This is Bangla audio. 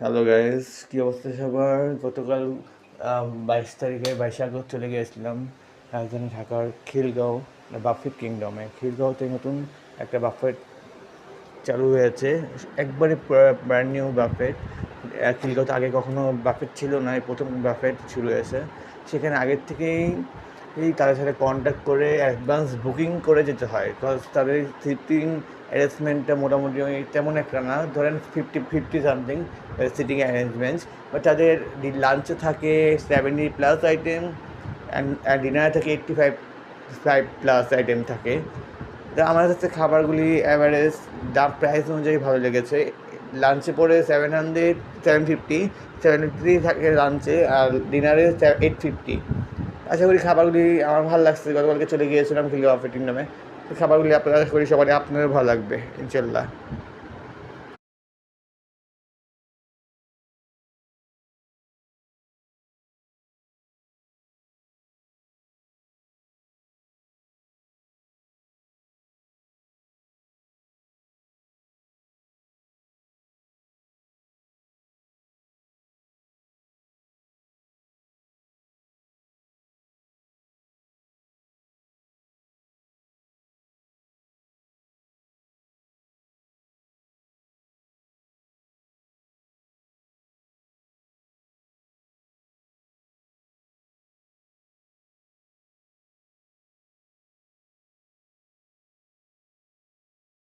হ্যালো গাইস, কি অবস্থা সবার? গতকাল 22 তারিখে 22 আগস্ট চলে গিয়েছিলাম রাজধানী ঢাকার খিলগাঁও বাফেট কিংডমে। খিলগাঁওতে নতুন একটা বাফেট চালু হয়েছে, একবারে ব্র্যান্ড নিউ বাফেট। খিলগাঁওতে আগে কখনো বাফেট ছিল না, এই প্রথম বাফেট শুরু হয়েছে। সেখানে আগের থেকেই তাদের সাথে কন্ট্যাক্ট করে অ্যাডভান্স বুকিং করে যেতে হয়, বিকজ তাদের সিটিং অ্যারেঞ্জমেন্টটা মোটামুটি তেমন একটা না, ধরেন 50 সামথিং সিটিং অ্যারেঞ্জমেন্টস। বাট তাদের লাঞ্চে থাকে 70+ আইটেম, অ্যান্ড ডিনারে থাকে 85+ আইটেম থাকে। তা আমার কাছে খাবারগুলি অ্যাভারেজ দাম প্রাইস অনুযায়ী ভালো লেগেছে। লাঞ্চে পড়ে 750, 750 থাকে লাঞ্চে, আর ডিনারে 850। আশা করি খাবারগুলি আমার ভালো লাগছে। গতকালকে চলে গিয়েছিলাম খিলগাঁও বাফেট নামে। তো খাবারগুলি আপনার আশা করি সবারই আপনারও ভালো লাগবে ইনশাল্লাহ।